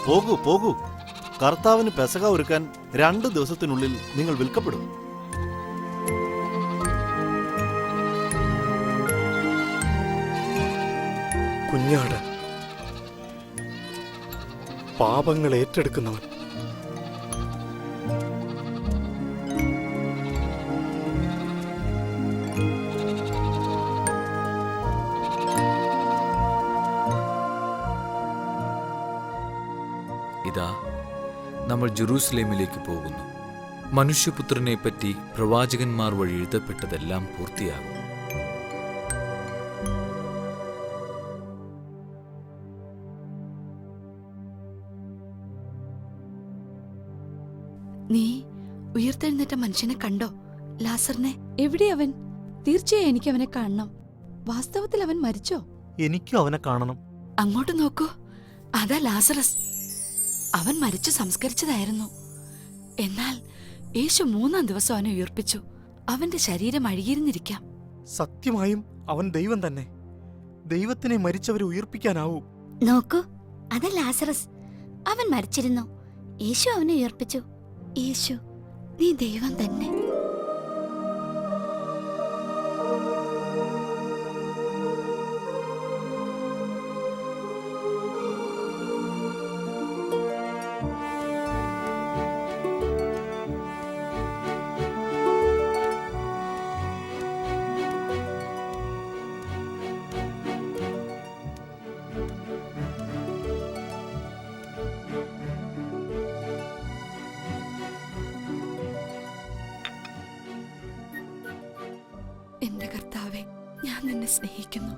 പോകൂ പോകൂ, കർത്താവിന് പെസഹ ഒരുക്കാൻ 2 ദിവസത്തിനുള്ളിൽ നിങ്ങൾ വിൽക്കപ്പെടും. കുഞ്ഞാട്, പാപങ്ങൾ ഏറ്റെടുക്കുന്നവൻ. ഇതാ, നമ്മൾ ജെറൂസലേമിലേക്ക് പോകുന്നു. മനുഷ്യപുത്രനെ പറ്റി പ്രവാചകന്മാർ വഴി എഴുതപ്പെട്ടതെല്ലാം പൂർത്തിയാകും. നീ ഉയർത്തെഴുന്നേറ്റ മനുഷ്യനെ കണ്ടോ? ലാസറിനെ? എവിടെ അവൻ? തീർച്ചയായും എനിക്ക് അവനെ കാണണം. വാസ്തവത്തിൽ അവൻ മരിച്ചോ? എനിക്കും അവനെ കാണണം. അങ്ങോട്ട് നോക്കൂ, അതാ ലാസറസ്. അവൻ മരിച്ചു സംസ്കരിച്ചതായിരുന്നു. എന്നാൽ യേശു 3-ാം ദിവസം അവനെ ഉയർപ്പിച്ചു. അവന്റെ ശരീരം അഴുകിയിരുന്നിരിക്കാം. സത്യമായും അവൻ ദൈവം തന്നെ. ദൈവത്തിനെ മരിച്ചവരെ ഉയർപ്പിക്കാനാവൂ. നോക്കൂ, അത് ലാസറസ്. അവൻ മരിച്ചിരുന്നു. യേശു അവനെ ഉയർപ്പിച്ചു. യേശു, നീ ദൈവം തന്നെ. എന്റെ കർത്താവേ, ഞാൻ നിന്നെ സ്നേഹിക്കുന്നു.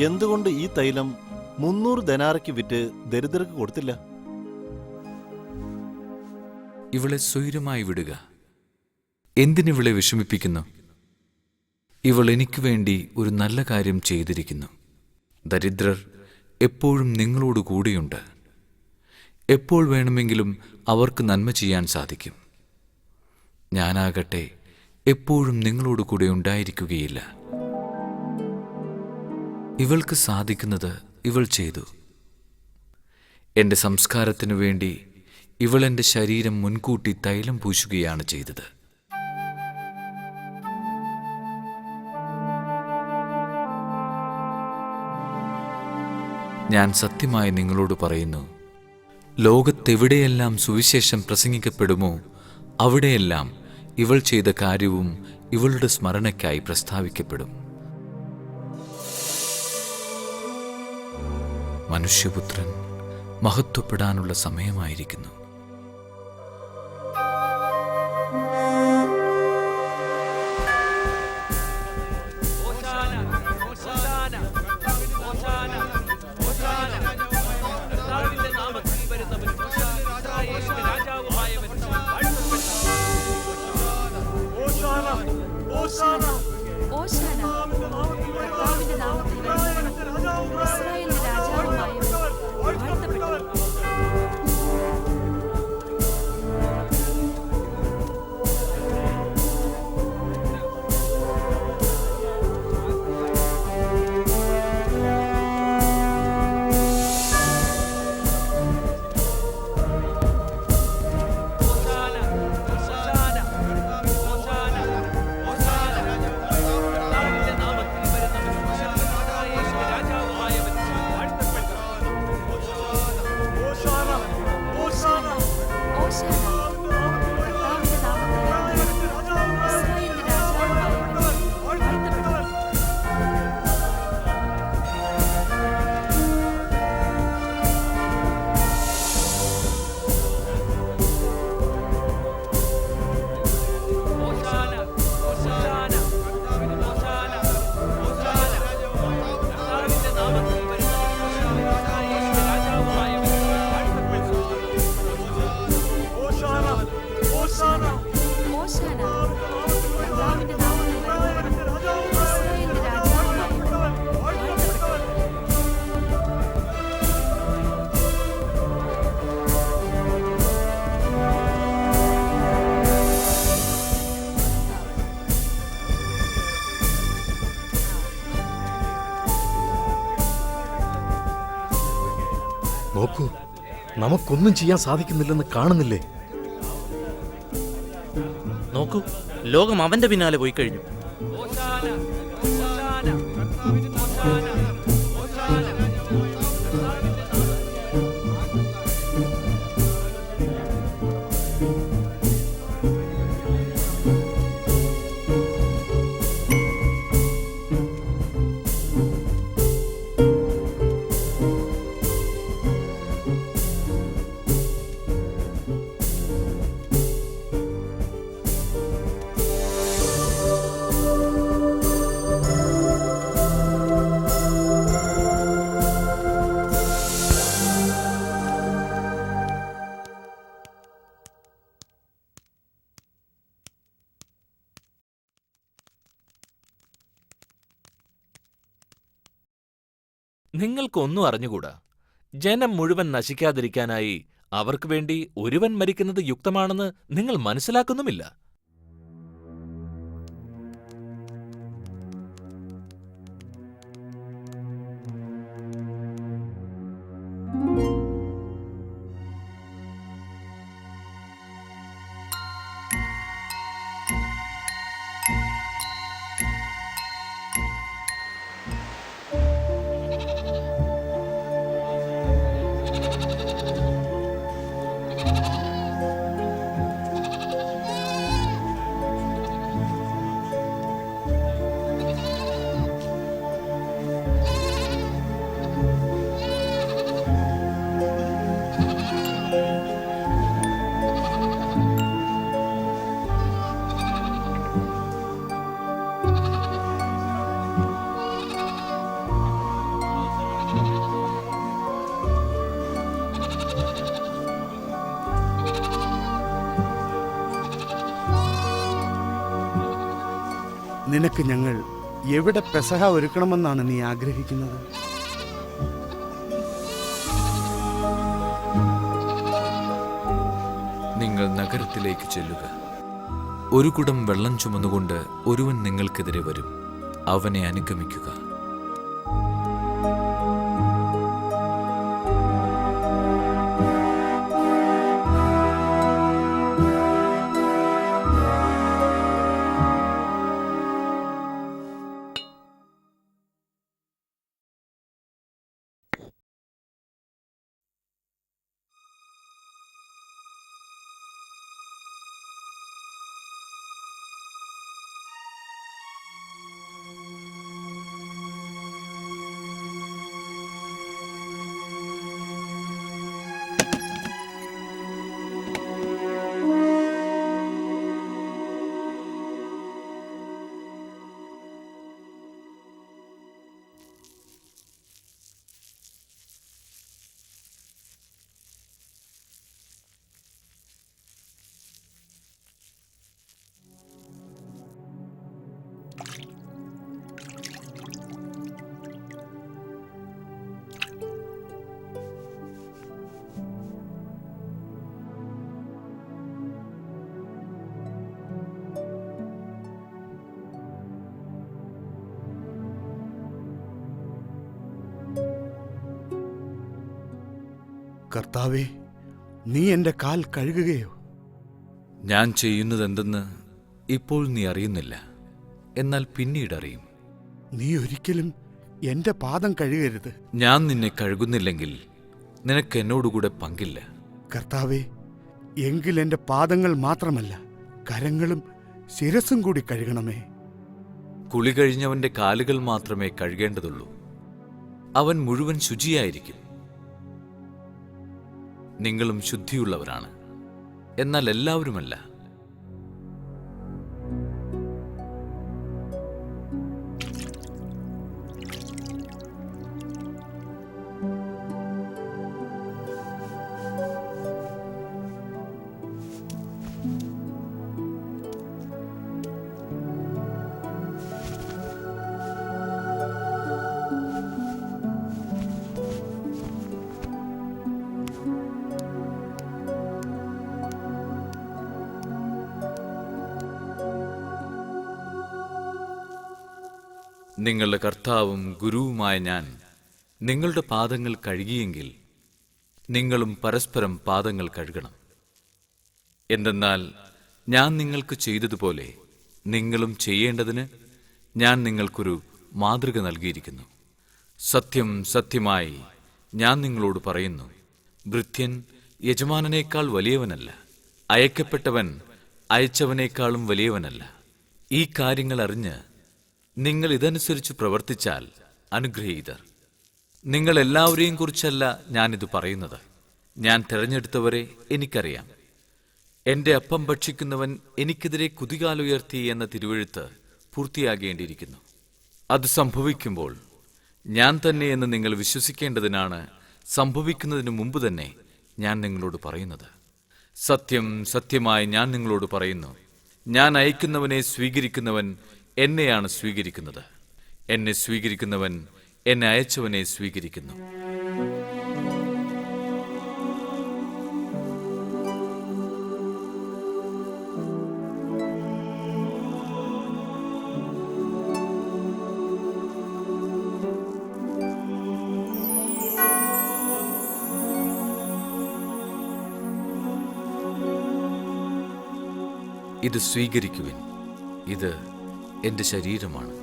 എന്തുകൊണ്ട് ഈ തൈലം 300 ദനാറയ്ക്ക് വിറ്റ് ദരിദ്രർക്ക് കൊടുത്തില്ല? ഇവളെ സ്വൈരമായി വിടുക. എന്തിനിവളെ വിഷമിപ്പിക്കുന്നു? ഇവൾ എനിക്ക് വേണ്ടി ഒരു നല്ല കാര്യം ചെയ്തിരിക്കുന്നു. ദരിദ്രർ എപ്പോഴും നിങ്ങളോട് കൂടെയുണ്ട്. എപ്പോൾ വേണമെങ്കിലും അവർക്ക് നന്മ ചെയ്യാൻ സാധിക്കും. ഞാനാകട്ടെ എപ്പോഴും നിങ്ങളോട് കൂടെ ഉണ്ടായിരിക്കുകയില്ല. ഇവൾക്ക് സാധിക്കുന്നത് ഇവൾ ചെയ്തു. എൻ്റെ സംസ്കാരത്തിനു വേണ്ടി ഇവൾ എൻ്റെ ശരീരം മുൻകൂട്ടി തൈലം പൂശുകയാണ് ചെയ്തത്. ഞാൻ സത്യമായി നിങ്ങളോട് പറയുന്നു, ലോകത്തെവിടെയെല്ലാം സുവിശേഷം പ്രസംഗിക്കപ്പെടുമോ അവിടെയെല്ലാം ഇവൾ ചെയ്ത കാര്യവും ഇവളുടെ സ്മരണയ്ക്കായി പ്രസ്താവിക്കപ്പെടും. മനുഷ്യപുത്രൻ മഹത്വപ്പെടാനുള്ള സമയമായിരിക്കുന്നു. ഓശാന, കർത്താവിന്റെ നാമത്തിൽ വരുന്നവൻ, ഇസ്രായേലിന്റെ രാജാവുമായവൻ വാഴ്ത്തപ്പെട്ടവൻ. നോക്കൂ, നമുക്കൊന്നും ചെയ്യാൻ സാധിക്കുന്നില്ലെന്ന് കാണുന്നില്ലേ? നോക്കൂ, ലോകം അവന്റെ പിന്നാലെ പോയി കഴിഞ്ഞു. നിങ്ങൾക്കൊന്നും അറിഞ്ഞുകൂടാ. ജനം മുഴുവൻ നശിക്കാതിരിക്കാനായി അവർക്ക് വേണ്ടി ഒരുവൻ മരിക്കുന്നത് യുക്തമാണെന്ന് നിങ്ങൾ മനസ്സിലാക്കുന്നുമില്ല. നിനക്ക് ഞങ്ങൾ എവിടെ പെസഹ ഒരുക്കണമെന്നാണ് നീ ആഗ്രഹിക്കുന്നത്? നിങ്ങൾ നഗരത്തിലേക്ക് ചെല്ലുക. ഒരു കുടം വെള്ളം ചുമന്നുകൊണ്ട് ഒരുവൻ നിങ്ങൾക്കെതിരെ വരും. അവനെ അനുഗമിക്കുക. കർത്താവേ, നീ എൻ്റെ കാൽ കഴുകുകയോ? ഞാൻ ചെയ്യുന്നതെന്തെന്ന് ഇപ്പോൾ നീ അറിയുന്നില്ല, എന്നാൽ പിന്നീട് അറിയും. നീ ഒരിക്കലും എൻ്റെ പാദം കഴുകരുത്. ഞാൻ നിന്നെ കഴുകുന്നില്ലെങ്കിൽ നിനക്ക് എന്നോടുകൂടെ പങ്കില്ല. കർത്താവേ, എങ്കിൽ എൻ്റെ പാദങ്ങൾ മാത്രമല്ല, കരങ്ങളും ശിരസും കൂടി കഴുകണമേ. കുളി കഴിഞ്ഞവന്റെ കാലുകൾ മാത്രമേ കഴുകേണ്ടതുള്ളൂ. അവൻ മുഴുവൻ ശുചിയായിരിക്കും. നിങ്ങളും ശുദ്ധിയുള്ളവരാണ്, എന്നാൽ എല്ലാവരുമല്ല. നിങ്ങളുടെ കർത്താവും ഗുരുവുമായ ഞാൻ നിങ്ങളുടെ പാദങ്ങൾ കഴുകിയെങ്കിൽ നിങ്ങളും പരസ്പരം പാദങ്ങൾ കഴുകണം. എന്തെന്നാൽ ഞാൻ നിങ്ങൾക്ക് ചെയ്തതുപോലെ നിങ്ങളും ചെയ്യേണ്ടതിന് ഞാൻ നിങ്ങൾക്കൊരു മാതൃക നൽകിയിരിക്കുന്നു. സത്യം സത്യമായി ഞാൻ നിങ്ങളോട് പറയുന്നു, ഭൃത്യൻ യജമാനനേക്കാൾ വലിയവനല്ല, അയക്കപ്പെട്ടവൻ അയച്ചവനേക്കാളും വലിയവനല്ല. ഈ കാര്യങ്ങൾ അറിഞ്ഞ് നിങ്ങൾ ഇതനുസരിച്ച് പ്രവർത്തിച്ചാൽ അനുഗ്രഹീതർ. നിങ്ങൾ എല്ലാവരെയും കുറിച്ചല്ല ഞാനിത് പറയുന്നത്. ഞാൻ തിരഞ്ഞെടുത്തവരെ എനിക്കറിയാം. എന്റെ അപ്പം ഭക്ഷിക്കുന്നവൻ എനിക്കെതിരെ കുതികാലുയർത്തി എന്ന തിരുവെഴുത്ത് പൂർത്തിയാകേണ്ടിയിരിക്കുന്നു. അത് സംഭവിക്കുമ്പോൾ ഞാൻ തന്നെ എന്ന് നിങ്ങൾ വിശ്വസിക്കേണ്ടതിനാണ് സംഭവിക്കുന്നതിന് മുമ്പ് തന്നെ ഞാൻ നിങ്ങളോട് പറയുന്നത്. സത്യം സത്യമായി ഞാൻ നിങ്ങളോട് പറയുന്നു, ഞാൻ അയക്കുന്നവനെ സ്വീകരിക്കുന്നവൻ എന്നെയാണ് സ്വീകരിക്കുന്നത്, എന്നെ സ്വീകരിക്കുന്നവൻ എന്നെ അയച്ചവനെ സ്വീകരിക്കുന്നു. ഇത് സ്വീകരിക്കുവിൻ, ഇത് എന്റെ ശരീരമാണ്.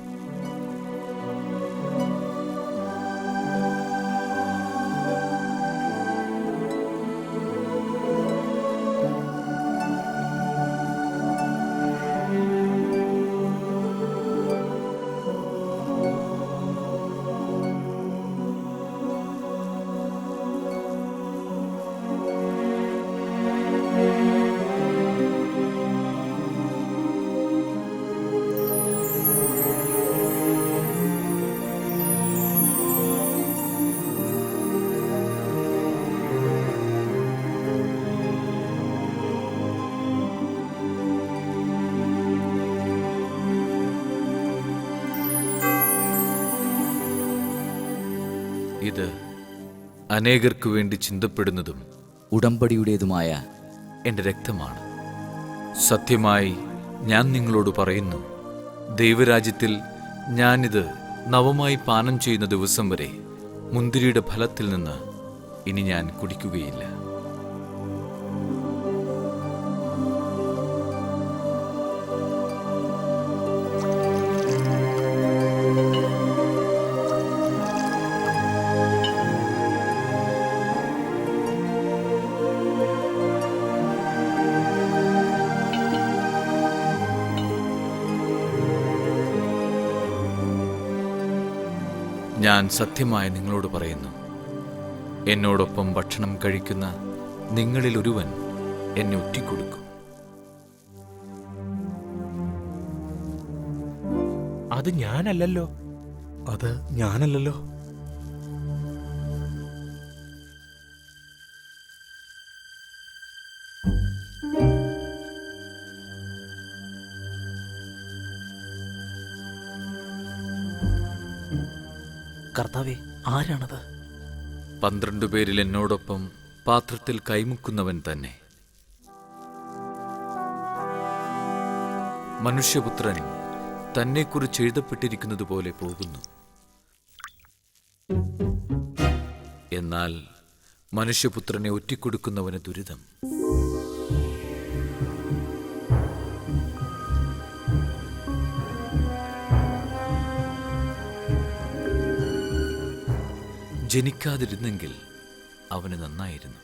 ഇത് അനേകർക്കു വേണ്ടി ചിന്തപ്പെടുന്നതും ഉടമ്പടിയുടേതുമായ എന്റെ രക്തമാണ്. സത്യമായി ഞാൻ നിങ്ങളോട് പറയുന്നു, ദൈവരാജ്യത്തിൽ ഞാനിത് നവമായി പാനം ചെയ്യുന്ന ദിവസം വരെ മുന്തിരിയുടെ ഫലത്തിൽ നിന്ന് ഇനി ഞാൻ കുടിക്കുകയില്ല. ഞാൻ സത്യമായി നിങ്ങളോട് പറയുന്നു, എന്നോടൊപ്പം ഭക്ഷണം കഴിക്കുന്ന നിങ്ങളിൽ ഒരുവൻ എന്നെ ഒറ്റിക്കൊടുക്കും. അത് ഞാനല്ലല്ലോ. അത് ഞാനല്ലല്ലോ. കർത്താവേ, ആരാണത്? 12 പേരിൽ എന്നോടൊപ്പം പാത്രത്തിൽ കൈമുക്കുന്നവൻ തന്നെ. മനുഷ്യപുത്രൻ തന്നെക്കുറിച്ച് എഴുതപ്പെട്ടിരിക്കുന്നത് പോലെ പോകുന്നു. എന്നാൽ മനുഷ്യപുത്രനെ ഒറ്റിക്കൊടുക്കുന്നവന് ദുരിതം. ജനിക്കാതിരുന്നെങ്കിൽ അവന് നന്നായിരുന്നു.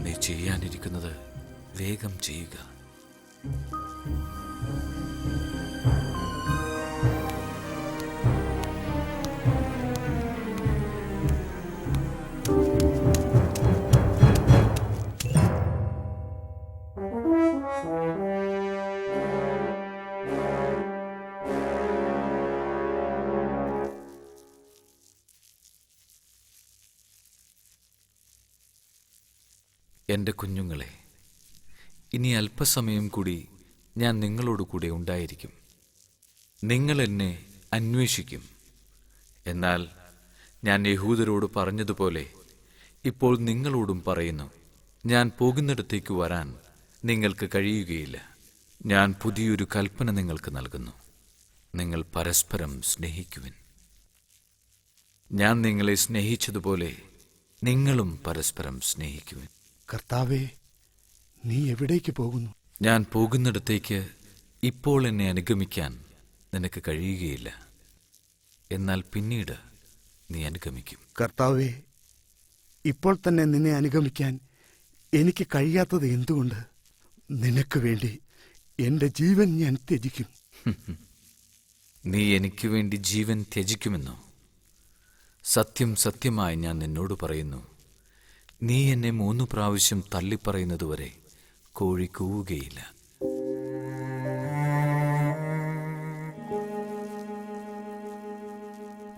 നീ ചെയ്യാനിരിക്കുന്നത് വേഗം ചെയ്യുക. എൻ്റെ കുഞ്ഞുങ്ങളെ, ഇനി അല്പസമയം കൂടി ഞാൻ നിങ്ങളോട് കൂടെ ഉണ്ടായിരിക്കും. നിങ്ങൾ എന്നെ അന്വേഷിക്കും. എന്നാൽ ഞാൻ യഹൂദരോട് പറഞ്ഞതുപോലെ ഇപ്പോൾ നിങ്ങളോടും പറയുന്നു, ഞാൻ പോകുന്നിടത്തേക്ക് വരാൻ നിങ്ങൾക്ക് കഴിയുകയില്ല. ഞാൻ പുതിയൊരു കൽപ്പന നിങ്ങൾക്ക് നൽകുന്നു, നിങ്ങൾ പരസ്പരം സ്നേഹിക്കുവിൻ. ഞാൻ നിങ്ങളെ സ്നേഹിച്ചതുപോലെ നിങ്ങളും പരസ്പരം സ്നേഹിക്കുവിൻ. കർത്താവേ, നീ എവിടേക്ക് പോകുന്നു? ഞാൻ പോകുന്നിടത്തേക്ക് ഇപ്പോൾ എന്നെ അനുഗമിക്കാൻ നിനക്ക് കഴിയുകയില്ല. എന്നാൽ പിന്നീട് നീ അനുഗമിക്കും. കർത്താവേ, ഇപ്പോൾ തന്നെ നിന്നെ അനുഗമിക്കാൻ എനിക്ക് കഴിയാത്തത് എന്തുകൊണ്ട്? നിനക്ക് വേണ്ടി എന്റെ ജീവൻ ഞാൻ ത്യജിക്കും. നീ എനിക്ക് വേണ്ടി ജീവൻ ത്യജിക്കുമെന്നോ? സത്യം സത്യമായി ഞാൻ നിന്നോട് പറയുന്നു, നീ എന്നെ 3 പ്രാവശ്യം തള്ളിപ്പറയുന്നതുവരെ കോഴി കൂവുകയില്ല.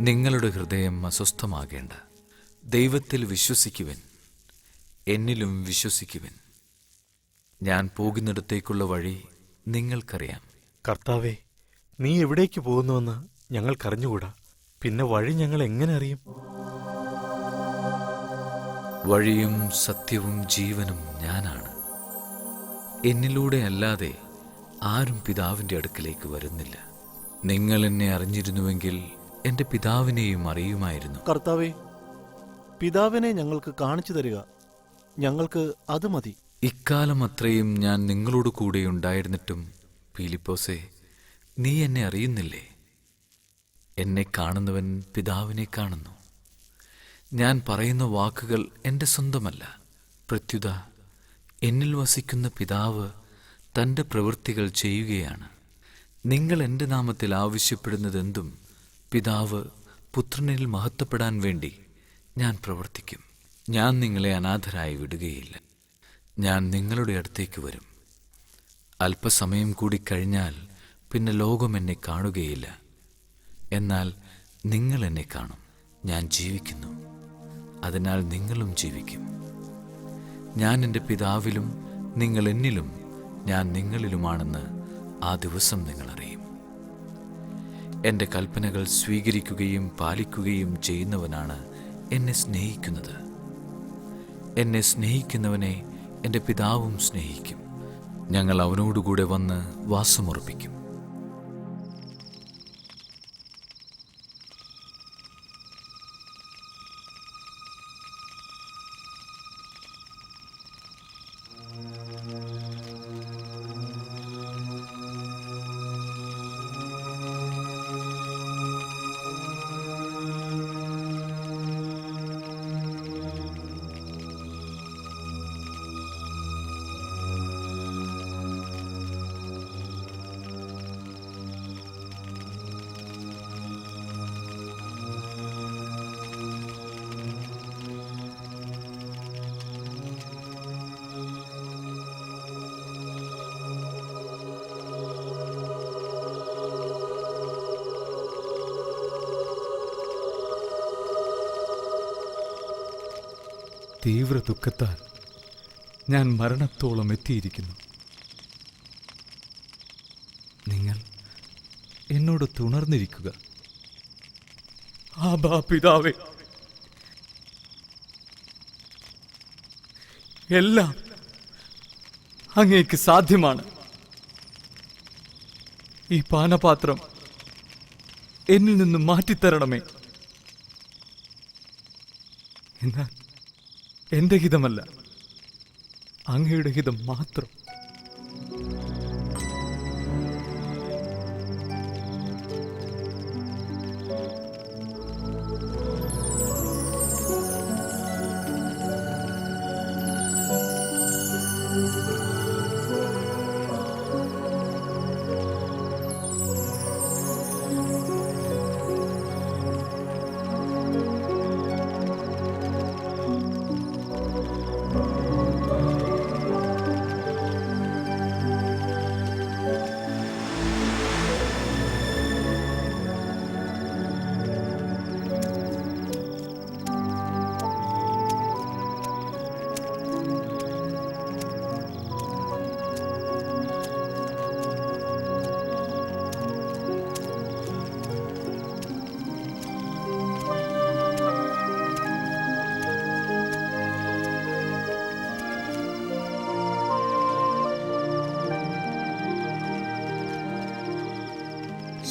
നിങ്ങളുടെ ഹൃദയം അസ്വസ്ഥമാകേണ്ട. ദൈവത്തിൽ വിശ്വസിക്കുവിൻ, എന്നിലും വിശ്വസിക്കുവിൻ. ഞാൻ പോകുന്നിടത്തേക്കുള്ള വഴി നിങ്ങൾക്കറിയാം. കർത്താവേ, നീ എവിടേക്ക് പോകുന്നുവെന്ന് ഞങ്ങൾക്കറിഞ്ഞുകൂടാ. പിന്നെ വഴി ഞങ്ങൾ എങ്ങനെ അറിയും? വഴിയും സത്യവും ജീവനും ഞാനാണ്. എന്നിലൂടെ അല്ലാതെ ആരും പിതാവിൻ്റെ അടുക്കലേക്ക് വരുന്നില്ല. നിങ്ങൾ എന്നെ അറിഞ്ഞിരുന്നുവെങ്കിൽ എൻ്റെ പിതാവിനെയും അറിയുമായിരുന്നു. കർത്താവേ, പിതാവിനെ ഞങ്ങൾക്ക് കാണിച്ചു തരിക, ഞങ്ങൾക്ക് അത് മതി. ഇക്കാലം അത്രയും ഞാൻ നിങ്ങളോട് കൂടെ ഉണ്ടായിരുന്നിട്ടും ഫിലിപ്പോസേ, നീ എന്നെ അറിയുന്നില്ലേ? എന്നെ കാണുന്നവൻ പിതാവിനെ കാണുന്നു. ഞാൻ പറയുന്ന വാക്കുകൾ എൻ്റെ സ്വന്തമല്ല. പ്രത്യുത എന്നിൽ വസിക്കുന്ന പിതാവ് തൻ്റെ പ്രവൃത്തികൾ ചെയ്യുകയാണ്. നിങ്ങൾ എൻ്റെ നാമത്തിൽ ആവശ്യപ്പെടുന്നതെന്തും പിതാവ് പുത്രനിൽ മഹത്വപ്പെടാൻ വേണ്ടി ഞാൻ പ്രവർത്തിക്കും. ഞാൻ നിങ്ങളെ അനാഥരായി വിടുകയില്ല. ഞാൻ നിങ്ങളുടെ അടുത്തേക്ക് വരും. അല്പസമയം കൂടി കഴിഞ്ഞാൽ പിന്നെ ലോകം എന്നെ കാണുകയില്ല. എന്നാൽ നിങ്ങൾ എന്നെ കാണും. ഞാൻ ജീവിക്കുന്നു, അതിനാൽ നിങ്ങളും ജീവിക്കും. ഞാൻ എൻ്റെ പിതാവിലും നിങ്ങൾ എന്നിലും ഞാൻ നിങ്ങളിലുമാണെന്ന് ആ ദിവസം നിങ്ങൾ അറിയും. എൻ്റെ കൽപ്പനകൾ സ്വീകരിക്കുകയും പാലിക്കുകയും ചെയ്യുന്നവനാണ് എന്നെ സ്നേഹിക്കുന്നത്. എന്നെ സ്നേഹിക്കുന്നവനെ എൻ്റെ പിതാവും സ്നേഹിക്കും. ഞങ്ങൾ അവനോടുകൂടെ വന്ന് വാസമുറപ്പിക്കും. തീവ്ര ദുഃഖത്താൽ ഞാൻ മരണത്തോളം എത്തിയിരിക്കുന്നു. നിങ്ങൾ എന്നോട് തുണർന്നിരിക്കുക. ആബാ പിതാവേ, എല്ലാം അങ്ങേക്ക് സാധ്യമാണ്. ഈ പാനപാത്രം എന്നിൽ നിന്ന് മാറ്റിത്തരണമേ. എന്നാൽ എന്റെ ഹിതമല്ല, അങ്ങയുടെ ഹിതം മാത്രം.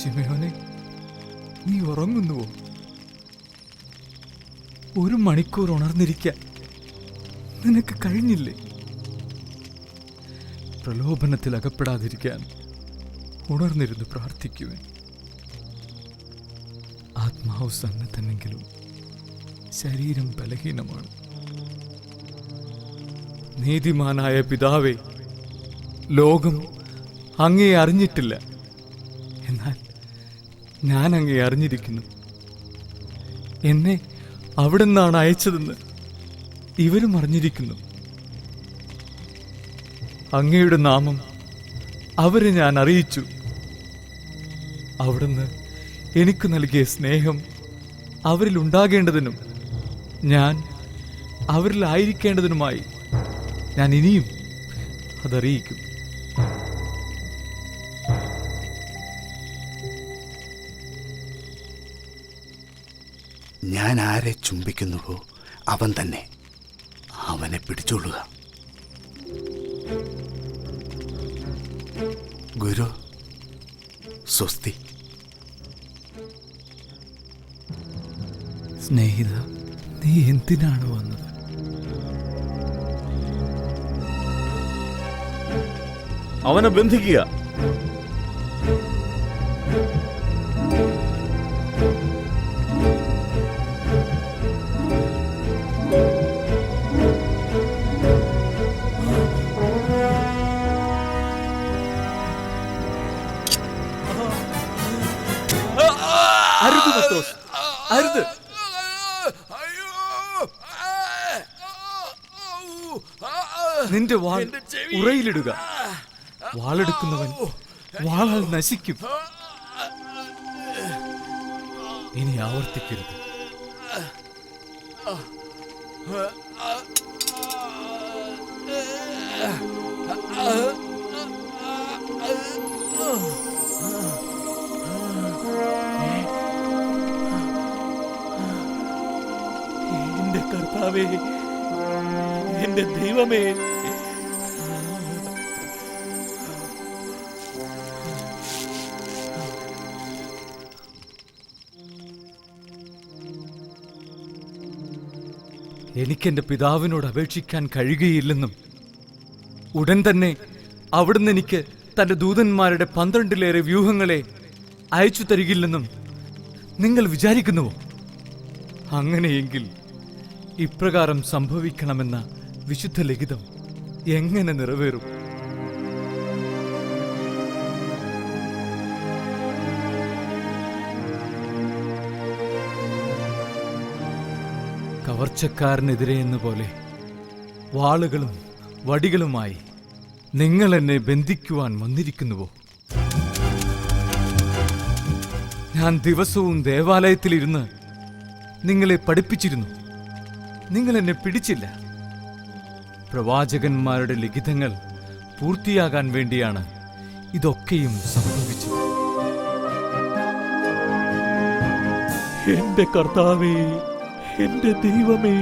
ശിമയോനെ, നീ ഉറങ്ങുന്നുവോ? ഒരു മണിക്കൂർ ഉണർന്നിരിക്കാൻ നിനക്ക് കഴിഞ്ഞില്ലേ? പ്രലോഭനത്തിൽ അകപ്പെടാതിരിക്കാൻ ഉണർന്നിരുന്ന് പ്രാർത്ഥിക്കുവാൻ. ആത്മാവ് സന്നദ്ധനെങ്കിലും ശരീരം ബലഹീനമാണ്. നീതിമാനായ പിതാവേ, ലോകം അങ്ങയെ അറിഞ്ഞിട്ടില്ല, എന്നാൽ ഞാൻ അങ്ങയെ അറിഞ്ഞിരിക്കുന്നു. എന്നെ അവിടെ നിന്നാണ് അയച്ചതെന്ന് ഇവരും അറിഞ്ഞിരിക്കുന്നു. അങ്ങയുടെ നാമം അവരെ ഞാൻ അറിയിച്ചു. അവിടുന്ന് എനിക്ക് നൽകിയ സ്നേഹം അവരിൽ ഉണ്ടാകേണ്ടതിനും ഞാൻ അവരിലായിരിക്കേണ്ടതിനുമായി ഞാൻ ഇനിയും അതറിയിക്കും. ഞാൻ ആരെ ചുംബിക്കുന്നുവോ അവൻ തന്നെ, അവനെ പിടിച്ചോളുക. ഗുരു, സ്വസ്തി. സ്നേഹിത, നീ എന്തിനാണ് വന്നത്? അവനെ ബന്ധിക്കുക. അരുത് പത്രോസ്, അരുത്. നിന്റെ വാൾ ഉറയിലിടുക. വാളെടുക്കുന്നവൻ വാളാൽ നശിക്കും. ഇനി ആവർത്തിക്കരുത്. എന്റെ കർത്താവേ, എന്റെ ദൈവമേ, എനിക്കെന്റെ പിതാവിനോട് അപേക്ഷിക്കാൻ കഴിയുകയില്ലെന്നും ഉടൻ തന്നെ അവിടുന്ന് എനിക്ക് തന്റെ ദൂതന്മാരുടെ 12-ലേറെ വ്യൂഹങ്ങളെ അയച്ചു തരികില്ലെന്നും നിങ്ങൾ വിചാരിക്കുന്നുവോ? അങ്ങനെയെങ്കിൽ ഇപ്രകാരം സംഭവിക്കണമെന്ന വിശുദ്ധ ലിഖിതം എങ്ങനെ നിറവേറും? കവർച്ചക്കാരനെതിരെ എന്ന പോലെ വാളുകളും വടികളുമായി നിങ്ങൾ എന്നെ ബന്ധിക്കുവാൻ വന്നിരിക്കുന്നുവോ? ഞാൻ ദിവസവും ദേവാലയത്തിലിരുന്ന് നിങ്ങളെ പഠിപ്പിച്ചിരുന്നു. നിങ്ങൾ എന്നെ പിടിച്ചില്ല. പ്രവാചകന്മാരുടെ ലിഖിതങ്ങൾ പൂർത്തിയാകാൻ വേണ്ടിയാണ് ഇതൊക്കെയും സംഭവിച്ചത്. എന്റെ കർത്താവേ, എന്റെ ദൈവമേ,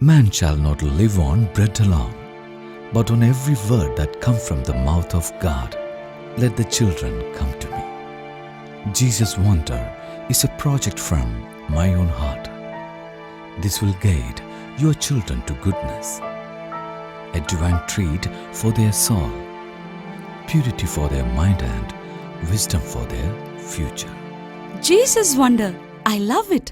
Man shall not live on bread alone, but on every word that comes from the mouth of God. Let the children come to me. Jesus Wonder is a project from my own heart. This will guide your children to goodness, a divine treat for their soul, purity for their mind and wisdom for their future. Jesus Wonder, I love it.